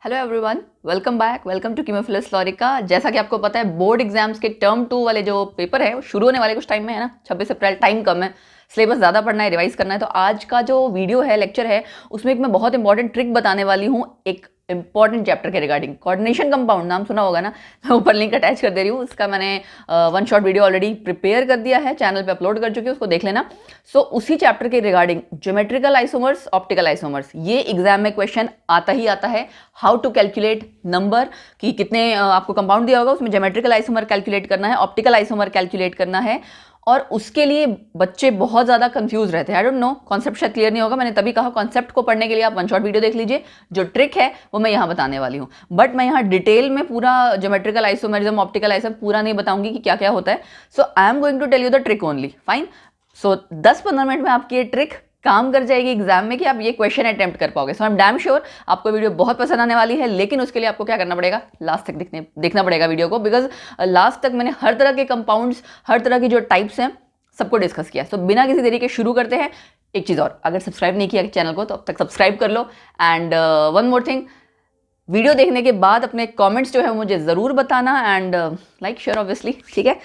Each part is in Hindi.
Hello everyone, welcome back, welcome to chemophilus lorica. जैसा कि आपको पता है बोर्ड एग्जाम्स के टर्म 2 वाले जो पेपर है वो शुरू होने वाले कुछ टाइम में है ना, 26 अप्रैल। टाइम कम है, सिलेबस ज़्यादा पढ़ना है, रिवाइज करना है। तो आज का जो वीडियो है, लेक्चर है, उसमें एक मैं बहुत इंपॉर्टेंट ट्रिक बताने वाली हूँ एक इंपॉर्टेंट चैप्टर के रिगार्डिंग। कोऑर्डिनेशन कंपाउंड नाम सुना होगा ना, मैं ऊपर लिंक अटैच कर दे रही हूँ। उसका मैंने one shot video already prepare कर दिया है, चैनल पे अपलोड कर चुकी हूँ, उसको देख लेना। सो उसी चैप्टर के regarding geometrical isomers, optical isomers, ये एग्जाम में क्वेश्चन आता ही आता है। हाउ टू कैलकुलेट नंबर कि कितने आपको कंपाउंड दिया होगा, उसमें ज्योमेट्रिकल आइसोमर कैलकुलेट करना है, ऑप्टिकल आइसोमर कैलकुलेट करना है। और उसके लिए बच्चे बहुत ज़्यादा कंफ्यूज रहते हैं। आई डोंट नो, कॉन्सेप्ट शायद क्लियर नहीं होगा। मैंने तभी कहा कॉन्सेप्ट को पढ़ने के लिए आप वन शॉट वीडियो देख लीजिए। जो ट्रिक है वो मैं यहाँ बताने वाली हूँ, बट मैं यहाँ डिटेल में पूरा ज्योमेट्रिकल आइसोमेरिज्म, ऑप्टिकल आइसोमर पूरा नहीं बताऊंगी कि क्या क्या होता है। So I am going to tell you the trick only. Fine. So 10-15 minute में आपकी ये ट्रिक काम कर जाएगी एग्जाम में कि आप ये क्वेश्चन अटेम्प्ट कर पाओगे। सो आई एम डैम श्योर आपको वीडियो बहुत पसंद आने वाली है। लेकिन उसके लिए आपको क्या करना पड़ेगा, लास्ट तक देखना पड़ेगा वीडियो को, बिकॉज लास्ट तक मैंने हर तरह के कंपाउंड्स, हर तरह की जो टाइप्स हैं, सबको डिस्कस किया। सो बिना किसी देरी के शुरू करते हैं। एक चीज़ और, अगर सब्सक्राइब नहीं किया चैनल को तो अब तक सब्सक्राइब कर लो। And one more thing, video देखने के बाद अपने कमेंट्स जो है मुझे ज़रूर बताना, एंड लाइक शेयर ऑब्वियसली, ठीक है।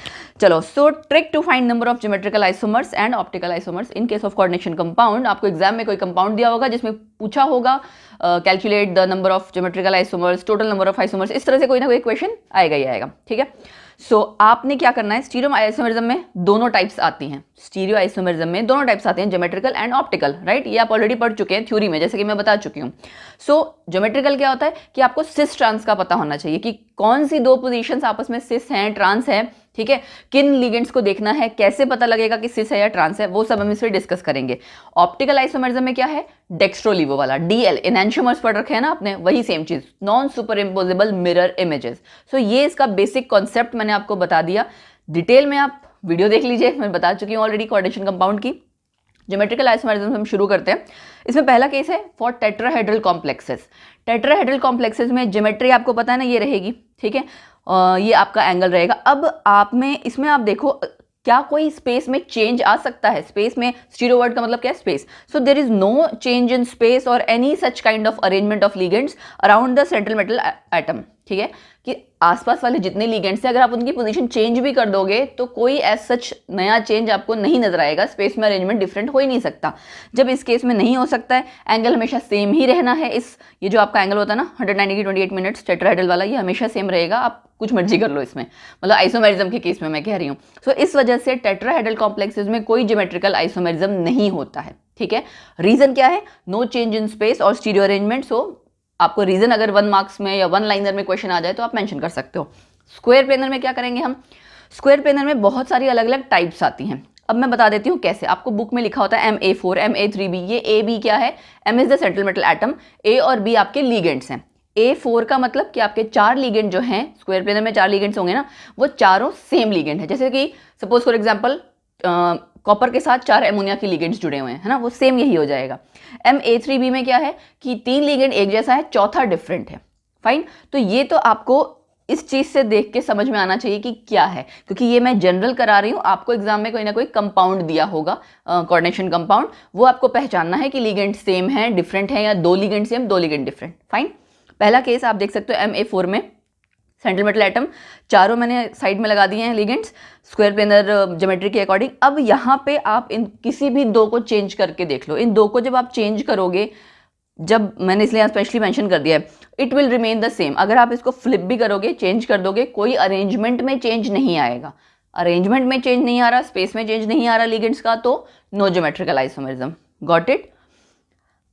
चलो, so trick to find number of geometrical isomers and optical isomers in case of coordination compound. आपको एग्जाम में कोई कंपाउंड दिया होगा जिसमें पूछा होगा calculate the number of geometrical isomers, total number of isomers, इस तरह से कोई ना कोई क्वेश्चन आएगा ही आएगा, ठीक है। सो आपने क्या करना है, स्टीरियो आइसोमेरिज्म में दोनों टाइप्स आती हैं। स्टीरियो आइसोमेरिज्म में दोनों टाइप्स आते हैं, ज्योमेट्रिकल एंड ऑप्टिकल, राइट। ये आप ऑलरेडी पढ़ चुके हैं थ्योरी में, जैसे कि मैं बता चुकी हूँ। सो ज्योमेट्रिकल क्या होता है कि आपको सिस ट्रांस का पता होना चाहिए कि कौन सी दो पोजीशंस आपस में सिस हैं, ट्रांस है, ठीक है। किन लिगेंड्स को देखना है, कैसे पता लगेगा कि सिस है या ट्रांस है, वो सब हम इसमें डिस्कस करेंगे। ऑप्टिकल आइसोमेरिज्म में क्या है, डेक्स्ट्रोलीवो वाला, डीएल, एनैंशियोमर्स पढ़ रखे हैं ना आपने, वही सेम चीज, non super imposable mirror images. So ये इसका बेसिक कॉन्सेप्ट मैंने आपको बता दिया। डिटेल में आप वीडियो देख लीजिए, मैं बता चुकी हूँ ऑलरेडी कोऑर्डिनेशन कंपाउंड की। ज्योमेट्रिकल आइसोमेरिज्म हम शुरू करते हैं। इसमें पहला केस है for tetrahedral complexes. Tetrahedral complexes में ज्योमेट्री आपको पता है ना, ये रहेगी, ठीक है। ये आपका एंगल रहेगा। अब आप में इसमें आप देखो, क्या कोई स्पेस में चेंज आ सकता है? स्पेस में, स्टीरियो वर्ड का मतलब क्या है, space. So there is no change in space और any such kind of arrangement of ligands around the central metal atom, ठीक है। कि आसपास वाले जितने लिगेंड्स हैं, अगर आप उनकी पोजीशन चेंज भी कर दोगे तो कोई एज सच नया चेंज आपको नहीं नजर आएगा। स्पेस में अरेंजमेंट डिफरेंट हो ही नहीं सकता। जब इस केस में नहीं हो सकता है, एंगल हमेशा सेम ही रहना है। ये जो आपका एंगल होता है ना 190 की 28 मिनट्स टेट्राहेड्रल वाला, ये हमेशा सेम रहेगा। आप कुछ मर्जी कर लो इसमें, मतलब आइसोमेरिज्म के केस में मैं कह रही हूँ। सो इस वजह से टेट्राहेड्रल कॉम्प्लेक्सेस में कोई ज्योमेट्रिकल आइसोमेरिज्म नहीं होता है, ठीक है। रीजन क्या है, नो चेंज इन स्पेस और स्टीरियो अरेंजमेंट। सो आपको रीजन अगर 1 मार्क्स में या 1 लाइनर में क्वेश्चन आ जाए तो आप मेंशन कर सकते हो। स्क्वायर प्लेनर में क्या करेंगे हम, स्क्वायर प्लेनर में बहुत सारी अलग अलग टाइप्स आती हैं। अब मैं बता देती हूँ कैसे। आपको बुक में लिखा होता है MA4, MA3B। ये AB क्या है, M is the central metal atom, A और B आपके लीगेंड्स हैं। A4 का मतलब कि आपके 4 लीगेंड जो हैं, स्क्वायर प्लेनर में 4 लीगेंड्स होंगे ना, वो चारों सेम लीगेंड है। जैसे कि सपोज फॉर एग्जाम्पल कॉपर के साथ 4 एमोनिया के लिगेंड्स जुड़े हुए हैं, है ना, वो सेम यही हो जाएगा। MA3B में क्या है कि 3 लिगेंड एक जैसा है, चौथा डिफरेंट है। फाइन। तो ये तो आपको इस चीज से देख के समझ में आना चाहिए कि क्या है, क्योंकि ये मैं जनरल करा रही हूँ। आपको एग्जाम में कोई ना कोई कंपाउंड दिया होगा, कोऑर्डिनेशन कंपाउंड, वो आपको पहचानना है कि लिगेंड सेम है, डिफरेंट है, या 2 ligand same, 2 ligand different. Fine. पहला केस आप देख सकते हो MA4 में, सेंट्रल मेटल एटम, चारों मैंने साइड में लगा दिए हैं लिगेंड्स स्क्वायर प्लेनर ज्योमेट्री के अकॉर्डिंग। अब यहाँ पे आप इन किसी भी 2 को चेंज करके देख लो। इन 2 को जब आप चेंज करोगे, जब मैंने इसलिए स्पेशली मेंशन कर दिया है, it will remain the same. अगर आप इसको फ्लिप भी करोगे, चेंज कर दोगे, कोई अरेंजमेंट में चेंज नहीं आएगा। अरेंजमेंट में चेंज नहीं आ रहा, स्पेस में चेंज नहीं आ रहा लिगेंड्स का, तो no geometrical isomerism. Got it.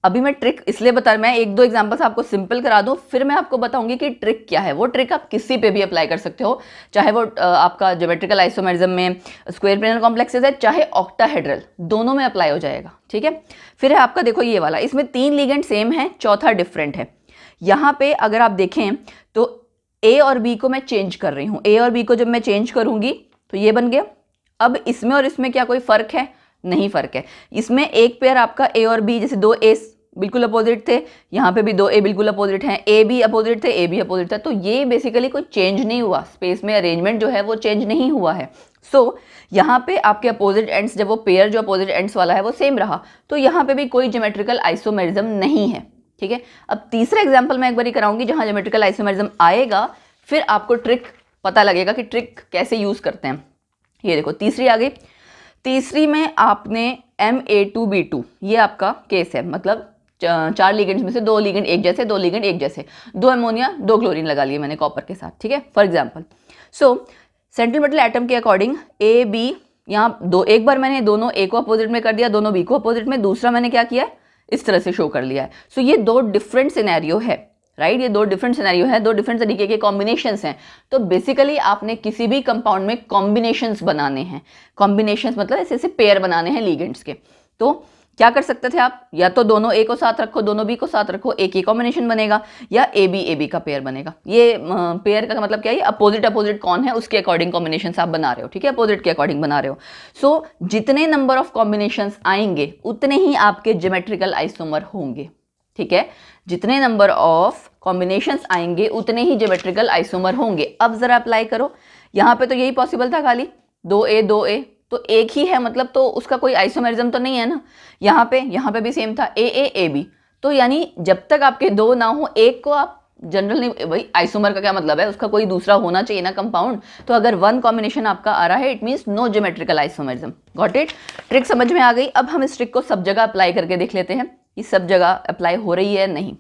अभी मैं ट्रिक इसलिए बता, मैं 1-2 एग्जांपल्स आपको सिंपल करा दूं, फिर मैं आपको बताऊंगी कि ट्रिक क्या है। वो ट्रिक आप किसी पे भी अप्लाई कर सकते हो, चाहे वो आपका ज्योमेट्रिकल आइसोमेरिज्म में स्क्वायर प्लेनर कॉम्प्लेक्सेस है, चाहे ऑक्टाहेड्रल, दोनों में अप्लाई हो जाएगा, ठीक है। फिर है आपका, देखो ये वाला, इसमें 3 लिगेंड सेम है, चौथा डिफरेंट है। यहाँ पे अगर आप देखें तो A और B को मैं चेंज कर रही हूँ। A और B को जब मैं चेंज करूंगी तो ये बन गया। अब इसमें और इसमें क्या कोई फर्क है? नहीं फर्क है। इसमें एक पेयर आपका A और B, जैसे 2 A बिल्कुल अपोजिट थे, यहाँ पे भी 2 A बिल्कुल अपोजिट हैं, A भी अपोजिट थे, A भी अपोजिट था। तो ये बेसिकली कोई चेंज नहीं हुआ, स्पेस में अरेंजमेंट जो है वो चेंज नहीं हुआ है। सो यहाँ पे आपके अपोजिट एंड्स, जब वो पेयर जो अपोजिट एंड्स वाला है वो सेम रहा, तो यहाँ पे भी कोई ज्योमेट्रिकल आइसोमेरिज्म नहीं है। ठीक है। अब तीसरा एग्जाम्पल मैं एक बार कराऊंगी जहां ज्योमेट्रिकल आइसोमेरिज्म आएगा, फिर आपको ट्रिक पता लगेगा कि ट्रिक कैसे यूज करते हैं। ये देखो तीसरी आ गई। तीसरी में आपने Ma2B2 ये आपका केस है, मतलब 4 लिगेंड्स में से 2 लिगेंड एक जैसे, 2 लिगेंड एक जैसे, 2 अमोनिया 2 क्लोरीन लगा लिए मैंने कॉपर के साथ, ठीक है, for example. So central metal atom के अकॉर्डिंग ए बी, यहाँ दो, एक बार मैंने दोनों ए को अपोजिट में कर दिया, दोनों बी को अपोजिट में, दूसरा मैंने क्या किया है, इस तरह से शो कर लिया है। सो ये 2 डिफरेंट सिनेरियो है, राइट, ये 2 डिफरेंट सिनेरियो है, 2 डिफरेंट तरीके के कॉम्बिनेशंस हैं। तो बेसिकली आपने किसी भी कंपाउंड में कॉम्बिनेशंस बनाने हैं, कॉम्बिनेशंस मतलब ऐसे ऐसे पेयर बनाने हैं लिगेंड्स के। तो क्या कर सकते थे आप, या तो दोनों ए को साथ रखो, दोनों बी को साथ रखो, एक ही कॉम्बिनेशन बनेगा, या ए बी का पेयर बनेगा। ये पेयर का मतलब क्या है, अपोजिट अपोजिट कौन है उसके अकॉर्डिंग कॉम्बिनेशन आप बना रहे हो, ठीक है, अपोजिट के अकॉर्डिंग बना रहे हो। सो जितने नंबर ऑफ कॉम्बिनेशंस आएंगे उतने ही आपके ज्योमेट्रिकल आइसोमर होंगे, ठीक है, जितने नंबर ऑफ कॉम्बिनेशंस आएंगे उतने ही ज्योमेट्रिकल आइसोमर होंगे। अब जरा अप्लाई करो, यहाँ पे तो यही पॉसिबल था खाली 2A तो एक ही है, मतलब तो उसका कोई आइसोमेरिज्म तो नहीं है ना। यहाँ पे भी सेम था A तो यानी जब तक आपके 2 ना हो, एक को आप जनरल नहीं, भाई आइसोमर का क्या मतलब है, उसका कोई दूसरा होना चाहिए ना कंपाउंड। तो अगर 1 कॉम्बिनेशन आपका आ रहा है it means no geometrical isomerism. Got it, trick समझ में आ गई। अब हम इस ट्रिक को सब जगह अप्लाई करके देख लेते हैं कि सब जगह अप्लाई हो रही है नहीं।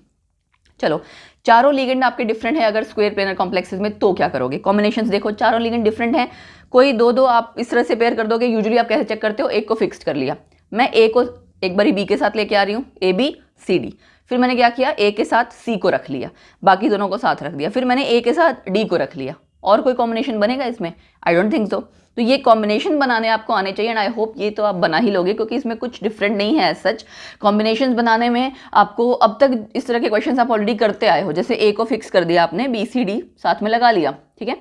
चलो, चारों लिगेंड आपके डिफरेंट है अगर स्क्वायर प्लेनर कॉम्प्लेक्सेस में, तो क्या करोगे, कॉम्बिनेशंस देखो, चारों लिगेंड डिफरेंट हैं, कोई 2 आप इस तरह से पेयर कर दोगे। यूजुअली आप कैसे चेक करते हो, एक को फिक्स्ड कर लिया, मैं ए को एक बारी बी के साथ लेके आ रही हूँ, ABCD, फिर मैंने क्या किया, ए के साथ सी को रख लिया, बाकी दोनों को साथ रख दिया, फिर मैंने ए के साथ डी को रख लिया। और कोई कॉम्बिनेशन बनेगा इसमें, आई डोंट थिंक सो। तो ये कॉम्बिनेशन बनाने आपको आने चाहिए एंड आई होप ये तो आप बना ही लोगे, क्योंकि इसमें कुछ डिफरेंट नहीं है सच। कॉम्बिनेशंस बनाने में आपको अब तक इस तरह के क्वेश्चंस आप ऑलरेडी करते आए हो, जैसे ए को फिक्स कर दिया आपने, BCD साथ में लगा लिया, ठीक है,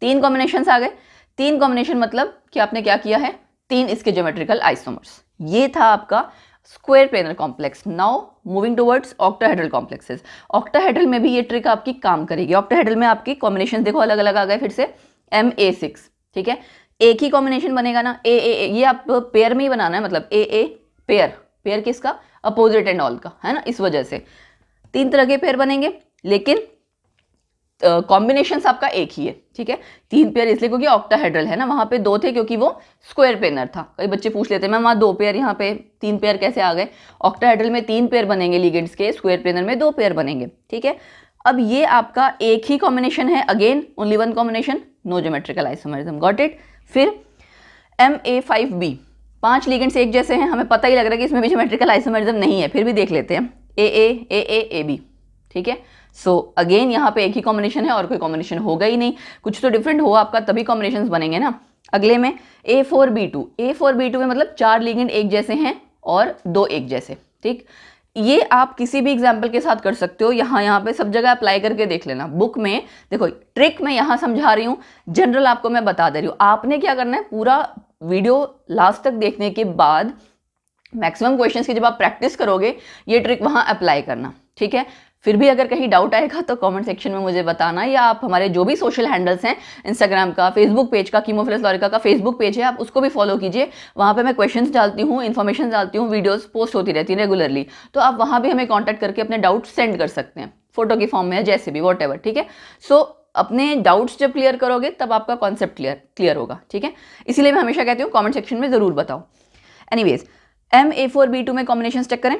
3 कॉम्बिनेशंस आ गए। 3 कॉम्बिनेशन मतलब कि आपने क्या किया है, 3 इसके ज्योमेट्रिकल आइसोमर्स। ये था आपका square planar complex. Now moving towards octahedral complexes. Octahedral में भी ये ट्रिक आपकी काम करेगी। ऑक्टाहेड्रल में आपकी कॉम्बिनेशन देखो अलग अलग आ गए, फिर से Ma6, ठीक है, एक ही कॉम्बिनेशन बनेगा ना, A ये आप पेयर में ही बनाना है, मतलब A पेयर किसका, अपोजिट एंड ऑल का, है ना, इस वजह से 3 तरह के पेयर बनेंगे, लेकिन कॉम्बिनेशंस आपका एक ही है, ठीक है। 3 पेयर इसलिए क्योंकि ऑक्टाहेड्रल है ना, वहां पे 2 थे क्योंकि वो स्क्वायर प्लेनर था। कई बच्चे पूछ लेते हैं मैम वहाँ 2 पेयर, यहाँ पे 3 पेयर कैसे आ गए। ऑक्टाहेड्रल में 3 पेयर बनेंगे लिगेंड्स के, स्क्वायर प्लेनर में 2 पेयर बनेंगे, ठीक है। अब ये आपका एक ही कॉम्बिनेशन है, again only 1 combination, no geometrical isomerism. Got it. फिर Ma5B, 5 लिगेंड्स एक जैसे हैं, हमें पता ही लग रहा है कि इसमें भी ज्योमेट्रिकल आइसोमेरिज्म नहीं है, फिर भी देख लेते हैं, AA, ठीक है। सो अगेन यहाँ पे एक ही कॉम्बिनेशन है और कोई कॉम्बिनेशन होगा ही नहीं, कुछ तो डिफरेंट हो आपका तभी कॉम्बिनेशंस बनेंगे ना। अगले में A4B2 में मतलब 4 लिगेंड एक जैसे हैं और 2 एक जैसे, ठीक। ये आप किसी भी एग्जाम्पल के साथ कर सकते हो, यहाँ पे सब जगह अप्लाई करके देख लेना। बुक में देखो ट्रिक मैं यहाँ समझा रही हूँ, जनरल आपको मैं बता दे रही हूँ। आपने क्या करना है, पूरा वीडियो लास्ट तक देखने के बाद मैक्सिमम क्वेश्चंस की जब आप प्रैक्टिस करोगे ये ट्रिक वहाँ अप्लाई करना, ठीक है। फिर भी अगर कहीं डाउट आएगा तो कमेंट सेक्शन में मुझे बताना, या आप हमारे जो भी सोशल हैंडल्स हैं, इंस्टाग्राम का, फेसबुक पेज का, कीमोफिलस लॉरिका का फेसबुक पेज है, आप उसको भी फॉलो कीजिए। वहाँ पे मैं क्वेश्चंस डालती हूँ, इन्फॉर्मेशन डालती हूँ, वीडियोस पोस्ट होती रहती है रेगुलरली, तो आप वहाँ भी हमें कॉन्टैक्ट करके अपने डाउट सेंड कर सकते हैं, फोटो की फॉर्म में या जैसे भी, वॉट एवर, ठीक है। सो अपने डाउट्स जब क्लियर करोगे तब आपका कॉन्सेप्ट क्लियर होगा, ठीक है। इसीलिए मैं हमेशा कहती हूँ कॉमेंट सेक्शन में ज़रूर बताओ। एनीवेज, Ma4B2 में कॉम्बिनेशन चेक करें,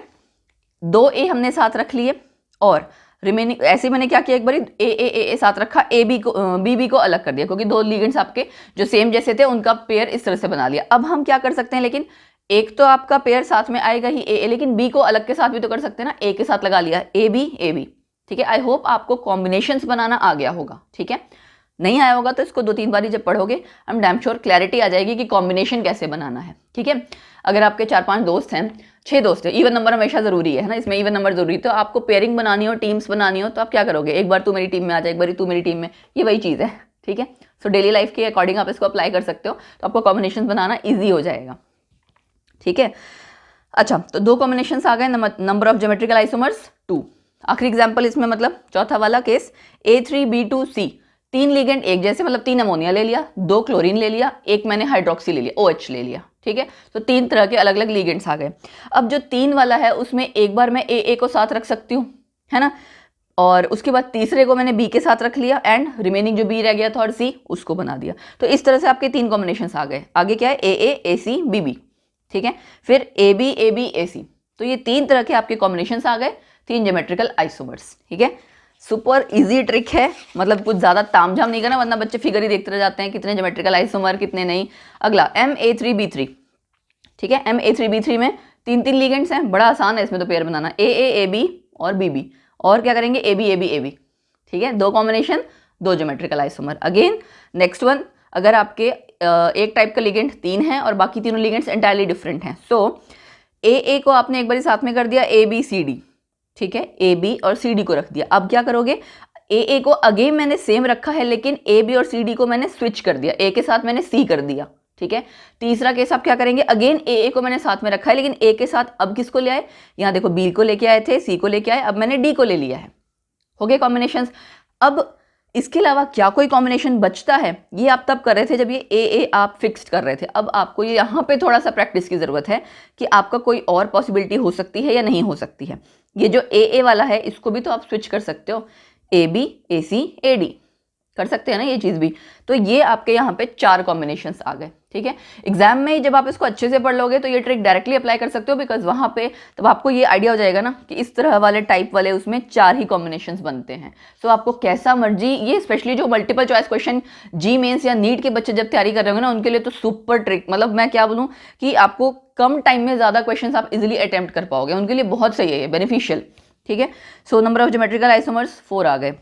2A हमने साथ रख लिए और रिमेनिंग ऐसे मैंने क्या किया, एक बारी A साथ रखा, BB को अलग कर दिया, क्योंकि 2 लिगेंड्स आपके जो सेम जैसे थे उनका पेयर इस तरह से बना लिया। अब हम क्या कर सकते हैं, लेकिन एक तो आपका पेयर साथ में आएगा ही AA, लेकिन B को अलग के साथ भी तो कर सकते हैं ना, A के साथ लगा लिया AB, ठीक है। आई होप आपको कॉम्बिनेशंस बनाना आ गया होगा, ठीक है। नहीं आया होगा तो इसको 2-3 बार जब पढ़ोगे हम डैम श्योर क्लैरिटी आ जाएगी कि कॉम्बिनेशन कैसे बनाना है, ठीक है। अगर आपके 4-5 दोस्त हैं, 6 दोस्त हैं, इवन नंबर हमेशा जरूरी है ना, इसमें इवन नंबर जरूरी है, तो आपको पेयरिंग बनानी हो, टीम्स बनानी हो, तो आप क्या करोगे, एक बार तू मेरी टीम में आ जाए, एक बार तू मेरी टीम में, ये वही चीज़ है, ठीक है। सो डेली लाइफ के अकॉर्डिंग आप इसको अप्लाई कर सकते हो, तो आपको कॉम्बिनेशन बनाना ईजी हो जाएगा, ठीक है। अच्छा, तो 2 कॉम्बिनेशन आ गए, नंबर ऑफ ज्योमेट्रिकल आइसोमर्स 2। आखिरी एग्जाम्पल इसमें मतलब चौथा वाला केस A3B2C, तीन लिगेंड एक जैसे, मतलब 3 अमोनिया ले लिया, 2 क्लोरीन ले लिया, एक मैंने हाइड्रोक्सी ले लिया, OH ले लिया, ठीक है। तो 3 तरह के अलग अलग लिगेंड्स आ गए। अब जो 3 वाला है उसमें एक बार मैं AA को साथ रख सकती हूँ, है ना, और उसके बाद तीसरे को मैंने B के साथ रख लिया एंड रिमेनिंग जो B रह गया था और C उसको बना दिया। तो इस तरह से आपके 3 कॉम्बिनेशंस आ गए। आगे क्या है, AA AC BB, ठीक है। फिर AB AB AC, तो ये 3 तरह के आपके कॉम्बिनेशंस आ गए, 3 ज्योमेट्रिकल आइसोमर्स, ठीक है। सुपर इजी ट्रिक है, मतलब कुछ ज़्यादा तामझाम नहीं करना, वरना बच्चे फिगर ही देखते रह जाते हैं कितने ज्योमेट्रिकल आइसोमर कितने नहीं। अगला MA3B3, ठीक है। MA3B3 में 3 लिगेंड्स हैं, बड़ा आसान है इसमें तो पेयर बनाना, AA AB और BB, और क्या करेंगे AB AB AB, ठीक है। 2 combination 2 geometrical isomer. Again next one, अगर आपके एक टाइप का लिगेंड 3 है और बाकी तीनों लिगेंड्स एंटायरली डिफरेंट हैं, सो AA को आपने एक बार साथ में कर दिया ABCD, ठीक है, AB और CD को रख दिया। अब क्या करोगे, AA को अगेन मैंने सेम रखा है लेकिन AB और CD को मैंने स्विच कर दिया, A के साथ मैंने C कर दिया, ठीक है। तीसरा केस आप क्या करेंगे, अगेन AA को मैंने साथ में रखा है लेकिन A के साथ अब किसको ले आए, यहाँ देखो B को लेके आए थे, C को लेके आए, अब मैंने D को ले लिया है, हो गए कॉम्बिनेशंस। अब इसके अलावा क्या कोई कॉम्बिनेशन बचता है, ये आप तब कर रहे थे जब ये AA आप फिक्स्ड कर रहे थे। अब आपको ये यहाँ पे थोड़ा सा प्रैक्टिस की ज़रूरत है कि आपका कोई और पॉसिबिलिटी हो सकती है या नहीं हो सकती है। ये जो AA वाला है इसको भी तो आप स्विच कर सकते हो, AB AC AD कर सकते हैं ना ये चीज़ भी। तो ये आपके यहाँ पे 4 कॉम्बिनेशंस आ गए, ठीक है। एग्जाम में जब आप इसको अच्छे से पढ़ लोगे तो ये ट्रिक डायरेक्टली अप्लाई कर सकते हो, बिकॉज वहाँ पे तब आपको ये आइडिया हो जाएगा ना कि इस तरह वाले टाइप वाले उसमें 4 ही कॉम्बिनेशंस बनते हैं। सो आपको कैसा मर्जी, ये स्पेशली जो मल्टीपल चॉइस क्वेश्चन जी मेंस या नीट के बच्चे जब तैयारी कर रहे होंगे ना, उनके लिए तो सुपर ट्रिक, मतलब मैं क्या बोलूँ कि आपको कम टाइम में ज़्यादा क्वेश्चन आप इजिली अटेम्प्ट कर पाओगे, उनके लिए बहुत सही है ये, बेनिफिशियल, ठीक है। So number of geometrical isomers 4 आ गए।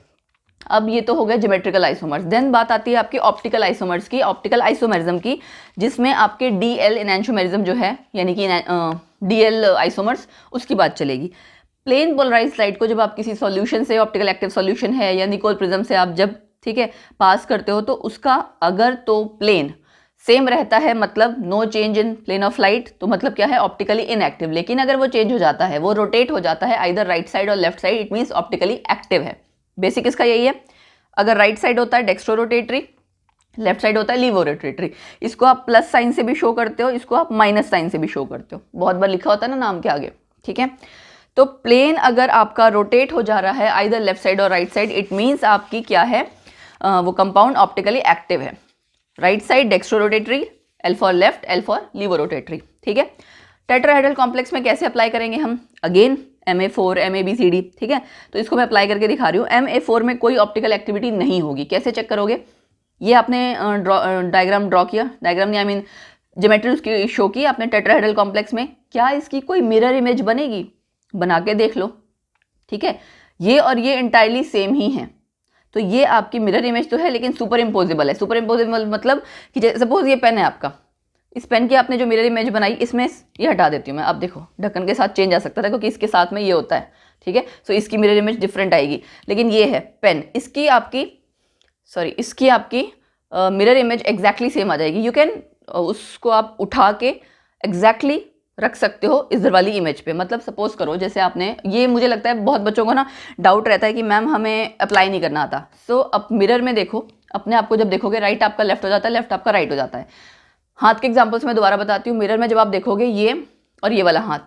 अब ये तो हो गए ज्योमेट्रिकल आइसोमर्स। देन बात आती है आपकी ऑप्टिकल आइसोमर्स की, ऑप्टिकल आइसोमेरिज्म की, जिसमें आपके DL एनैंटियोमेरिज्म जो है, यानी कि DL आइसोमर्स, उसकी बात चलेगी। प्लेन पोलराइज्ड लाइट को जब आप किसी सॉल्यूशन से, ऑप्टिकल एक्टिव सॉल्यूशन है या निकोल प्रिज्म से आप जब, ठीक है, पास करते हो, तो उसका अगर तो प्लेन सेम रहता है, मतलब no change in plane of light, तो मतलब क्या है, ऑप्टिकली इनएक्टिव। लेकिन अगर वो चेंज हो जाता है, वो रोटेट हो जाता है आइदर राइट साइड और left side, it means optically active है। बेसिक इसका यही है। अगर राइट साइड होता है डेक्स्ट्रो रोटेटरी, लेफ्ट साइड होता है लीवो रोटेटरी। इसको आप प्लस साइन से भी शो करते हो, इसको आप माइनस साइन से भी शो करते हो, बहुत बार लिखा होता है ना नाम के आगे, ठीक है। तो प्लेन अगर आपका रोटेट हो जा रहा है आइदर लेफ्ट साइड और राइट साइड, इट मीन्स आपकी क्या है, वो कंपाउंड ऑप्टिकली एक्टिव है। Right side dextro rotatory, L for left, L for levo rotatory, ठीक है। टेट्राहेड्रल कॉम्प्लेक्स में कैसे अप्लाई करेंगे हम, अगेन MA4 MABCD, ठीक है। तो इसको मैं अप्लाई करके दिखा रही हूँ। MA4 में कोई ऑप्टिकल एक्टिविटी नहीं होगी, कैसे चेक करोगे, ये आपने डायग्राम ड्रॉ किया, डायग्राम नहीं, आई मीन ज्योमेट्री उसकी शो की आपने टेट्राहेड्रल कॉम्प्लेक्स में, क्या इसकी कोई मिरर इमेज बनेगी, बना के देख लो, ठीक है। ये और ये इंटायरली सेम ही है, तो ये आपकी मिरर इमेज तो है लेकिन सुपर इम्पोजिबल है। सुपर इम्पोजिबल मतलब कि सपोज ये पेन है आपका, इस पेन की आपने जो मिरर इमेज बनाई, इसमें ये हटा देती हूँ मैं, अब देखो ढक्कन के साथ चेंज आ सकता था क्योंकि इसके साथ में ये होता है, ठीक है। सो इसकी मिरर इमेज डिफरेंट आएगी, लेकिन ये है पेन, इसकी आपकी मिरर इमेज एग्जैक्टली सेम आ जाएगी। यू कैन उसको आप उठा के एग्जैक्टली रख सकते हो इस वाली इमेज पे। मतलब सपोज करो जैसे आपने, ये मुझे लगता है बहुत बच्चों को ना डाउट रहता है कि मैम हमें अप्लाई नहीं करना आता। सो अब मिरर में देखो, अपने आप को जब देखोगे, राइट आपका लेफ्ट हो जाता है, लेफ्ट आपका राइट हो जाता है। हाथ के एग्जाम्पल्स मैं दोबारा बताती हूँ। मिरर में जब आप देखोगे ये और ये वाला हाथ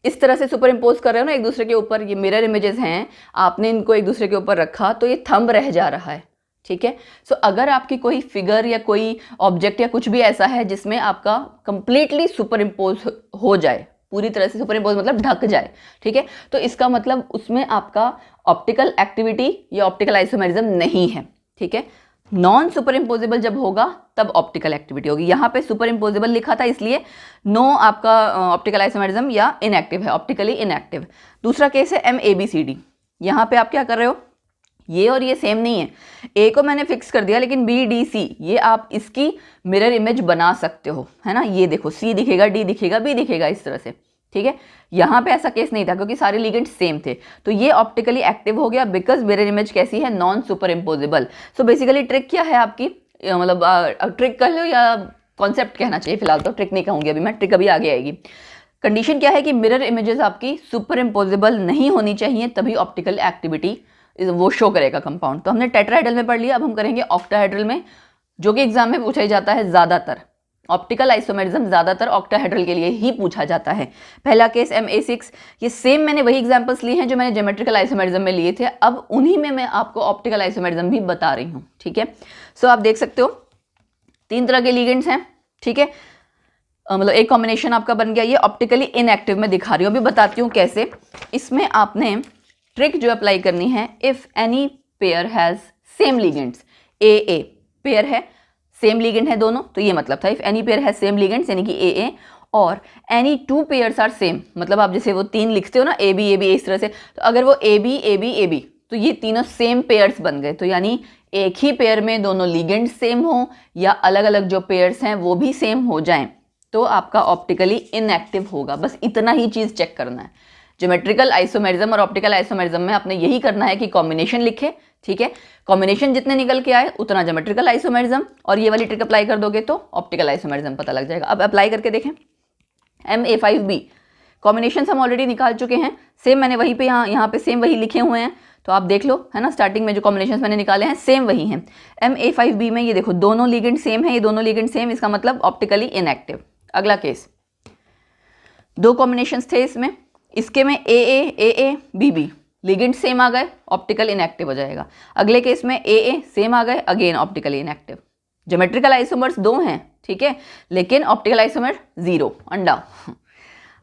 इस तरह से सुपर इम्पोज कर रहे हो ना एक दूसरे के ऊपर, ये मिरर इमेजेस हैं, आपने इनको एक दूसरे के ऊपर रखा तो ये थंब रह जा रहा है, ठीक है। सो अगर आपकी कोई फिगर या कोई ऑब्जेक्ट या कुछ भी ऐसा है जिसमें आपका कंप्लीटली सुपर इम्पोज हो जाए, पूरी तरह से सुपर इम्पोज मतलब ढक जाए, ठीक है, तो इसका मतलब उसमें आपका ऑप्टिकल एक्टिविटी या ऑप्टिकल आइसोमेरिज्म नहीं है, ठीक है। नॉन सुपर इम्पोजेबल जब होगा तब ऑप्टिकल एक्टिविटी होगी। यहाँ पे सुपर इम्पोजेबल लिखा था इसलिए नो आपका ऑप्टिकल आइसोमेरिज्म या इनएक्टिव है, ऑप्टिकली इनएक्टिव। दूसरा केस है MABCD। यहाँ पे आप क्या कर रहे हो, ये और ये सेम नहीं है, ए को मैंने फिक्स कर दिया लेकिन BDC ये आप इसकी मिरर इमेज बना सकते हो, है ना। ये देखो C दिखेगा, D दिखेगा, B दिखेगा इस तरह से, ठीक है। यहाँ पे ऐसा केस नहीं था क्योंकि सारे लिगेंड सेम थे, तो ये ऑप्टिकली एक्टिव हो गया बिकॉज मिरर इमेज कैसी है, non super imposable. So basically trick क्या है आपकी, मतलब ट्रिक कह लो या कॉन्सेप्ट कहना चाहिए, फिलहाल तो ट्रिक नहीं कहूँगी अभी मैं, ट्रिक अभी आगे आएगी। कंडीशन क्या है कि मिरर इमेजेस आपकी सुपर इम्पोजेबल नहीं होनी चाहिए, तभी ऑप्टिकल एक्टिविटी वो शो करेगा कंपाउंड। तो हमने टेट्राहेड्रल में पढ़ लिया, अब हम करेंगे ऑक्टाहेड्रल में, जो कि एग्जाम में पूछा ही जाता है ज़्यादातर। ऑप्टिकल आइसोमेरिज्म ज़्यादातर ऑक्टाहेड्रल के लिए ही पूछा जाता है। पहला केस MA6, ये सेम मैंने वही एग्जांपल्स लिए हैं जो मैंने ज्योमेट्रिकल आइसोमेरिज्म में लिए थे, अब उन्हीं में मैं आपको ऑप्टिकल आइसोमेरिज्म भी बता रही हूँ, ठीक है। सो आप देख सकते हो 3 तरह के लिगेंड्स हैं, ठीक है, मतलब एक कॉम्बिनेशन आपका बन गया। ये ऑप्टिकली इनएक्टिव में दिखा रही हूँ, अभी बताती हूँ कैसे। इसमें आपने ट्रिक जो अप्लाई करनी है, if any pair has same ligands, AA pair है, सेम लिगेंड है दोनों, तो ये मतलब था इफ एनी पेयर है सेम लिगेंड्स यानी कि AA, और एनी 2 पेयर्स आर सेम, मतलब आप जैसे वो 3 लिखते हो ना AB AB इस तरह से, तो अगर वो AB AB AB तो ये तीनों सेम पेयर्स बन गए, तो यानी एक ही पेयर में दोनों लिगेंड सेम हो या अलग अलग जो पेयर्स हैं वो भी सेम हो जाएं, तो आपका ऑप्टिकली इनएक्टिव होगा। बस इतना ही चीज़ चेक करना है। ज्योमेट्रिकल आइसोमेरिज्म और ऑप्टिकल आइसोमेरिज्म में आपने यही करना है कि कॉम्बिनेशन लिखे, ठीक है, कॉम्बिनेशन जितने निकल के आए उतना ज्योमेट्रिकल आइसोमेरिज्म, और ये वाली ट्रिक अप्लाई कर दोगे तो ऑप्टिकल आइसोमेरिज्म पता लग जाएगा। अब अप्लाई करके देखें। MA5B कॉम्बिनेशन हम ऑलरेडी निकाल चुके हैं, सेम मैंने वहीं पे यहाँ पे सेम वही लिखे हुए हैं, तो आप देख लो, है ना, स्टार्टिंग में जो कॉम्बिनेशन मैंने निकाले हैं सेम वही हैं। MA5B में ये देखो दोनों लिगेंड सेम है, ये दोनों लिगेंड सेम, इसका मतलब ऑप्टिकली इनएक्टिव। अगला केस, 2 कॉम्बिनेशन थे इसमें, इसके में AA BB लिगेंड सेम आ गए, ऑप्टिकल इनएक्टिव हो जाएगा। अगले केस में AA सेम आ गए, again optically inactive. Geometrical isomers 2 हैं, ठीक है, लेकिन ऑप्टिकल आइसोमर 0, अंडा।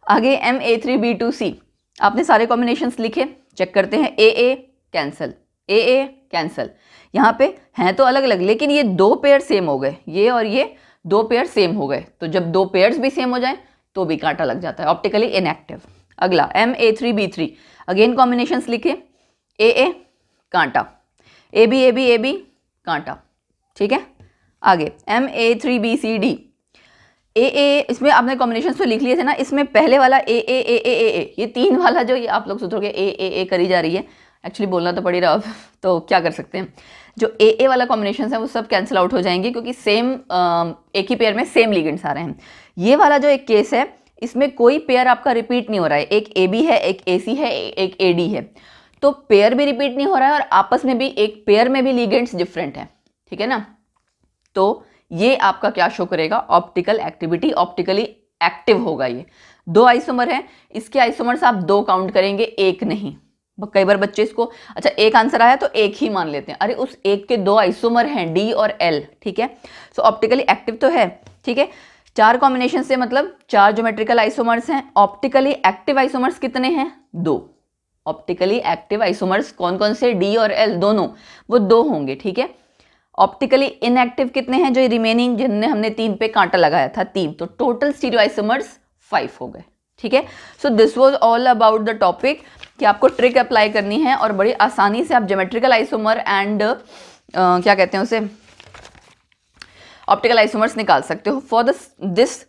आगे MA3B2C, आपने सारे कॉम्बिनेशंस लिखे, चेक करते हैं। AA कैंसल, AA कैंसल, यहाँ पे हैं तो अलग अलग, लेकिन ये 2 पेयर सेम हो गए, ये और ये 2 पेयर सेम हो गए, तो जब 2 पेयर्स भी सेम हो जाए तो भी कांटा लग जाता है, ऑप्टिकली इनएक्टिव। अगला MA3B3, अगेन कॉम्बिनेशंस लिखे, AA कांटा, AB AB AB कांटा, ठीक है। आगे MA3BCD, AA, इसमें आपने कॉम्बिनेशंस तो लिख लिए थे ना, इसमें पहले वाला AA ये 3 वाला जो ये आप लोग सोचोगे AA करी जा रही है, एक्चुअली बोलना तो पड़ ही रहा अब, तो क्या कर सकते हैं, जो AA वाला कॉम्बिनेशन है वो सब कैंसिल आउट हो जाएंगे क्योंकि सेम एक ही पेयर में सेम लिगेंड्स आ रहे हैं। ये वाला जो एक केस है इसमें कोई पेयर आपका रिपीट नहीं हो रहा है, एक AB है, एक AC है, एक AD है, तो पेयर भी रिपीट नहीं हो रहा है और आपस में भी एक पेयर में भी लिगेंड्स डिफरेंट है, ठीक है ना। तो ये आपका क्या शो करेगा, ऑप्टिकल एक्टिविटी, ऑप्टिकली एक्टिव होगा। ये 2 आइसोमर है, इसके आइसोमर्स आप 2 काउंट करेंगे, 1 नहीं। कई बार बच्चे इसको, अच्छा एक आंसर आया तो 1 ही मान लेते हैं, अरे उस 1 के 2 आइसोमर हैं D और L, ठीक है। सो ऑप्टिकली एक्टिव तो है, ठीक है। 4 कॉम्बिनेशन से मतलब 4 ज्योमेट्रिकल आइसोमर्स हैं। ऑप्टिकली एक्टिव आइसोमर्स कितने हैं, 2। ऑप्टिकली एक्टिव आइसोमर्स कौन कौन से, D और L दोनों, वो 2 होंगे, ठीक है। ऑप्टिकली इनएक्टिव कितने हैं, जो रिमेनिंग जिनने हमने 3 पे कांटा लगाया था, 3, तो टोटल स्टीरियो आइसोमर्स 5 हो गए, ठीक है। सो this was all about the topic कि आपको ट्रिक अप्लाई करनी है और बड़ी आसानी से आप ज्योमेट्रिकल आइसोमर एंड क्या कहते हैं उसे, ऑप्टिकल आइसोमर्स निकाल सकते हो for this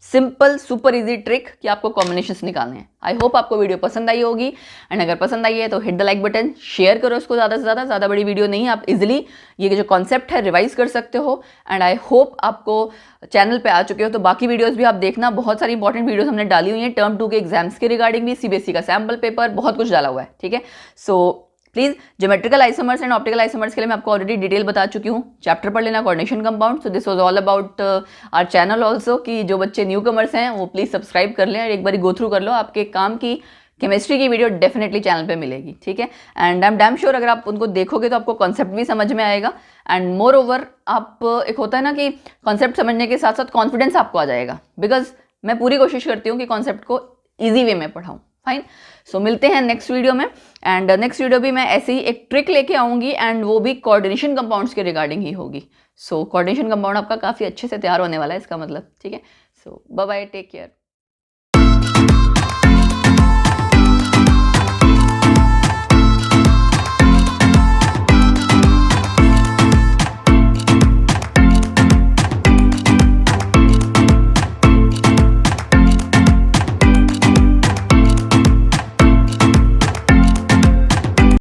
simple super easy trick कि आपको कॉम्बिनेशंस निकालने हैं। आई होप आपको वीडियो पसंद आई होगी, एंड अगर पसंद आई है तो hit the like button, share करो इसको ज़्यादा से ज़्यादा बड़ी वीडियो नहीं, आप इजीली ये जो कॉन्सेप्ट है रिवाइज कर सकते हो। एंड आई होप आपको चैनल पे आ चुके हो तो बाकी वीडियोस भी आप देखना, बहुत सारी इंपॉर्टेंट वीडियोस हमने डाली हुई हैं टर्म 2 के एग्जाम्स के रिगार्डिंग भी, CBSE का सैम्पल पेपर, बहुत कुछ डाला हुआ है, ठीक है। So please geometrical isomers and optical isomers के लिए मैं आपको ऑलरेडी डिटेल बता चुकी हूँ, चैप्टर पढ़ लेना coordination compound. So this was all about our channel also, कि जो बच्चे न्यू कमर्स हैं वो प्लीज़ सब्सक्राइब कर लें और एक बार गो थ्रू कर लो, आपके काम की केमिस्ट्री की वीडियो डेफिनेटली चैनल पे मिलेगी, ठीक है। And I am damn sure अगर आप उनको देखोगे तो आपको कॉन्सेप्ट भी समझ में आएगा, एंड मोर ओवर आप, एक होता है ना कि कॉन्सेप्ट समझने के साथ साथ कॉन्फिडेंस आपको आ जाएगा, बिकॉज मैं पूरी कोशिश करती हूँ कि कॉन्सेप्ट को ईजी वे में पढ़ाऊँ। फाइन, सो मिलते हैं नेक्स्ट वीडियो में, एंड नेक्स्ट वीडियो भी मैं ऐसे ही एक ट्रिक लेके आऊँगी, एंड वो भी कोऑर्डिनेशन कंपाउंड्स के रिगार्डिंग ही होगी। सो कोऑर्डिनेशन कंपाउंड आपका काफ़ी अच्छे से तैयार होने वाला है इसका मतलब, ठीक है। सो बाय बाय, टेक केयर।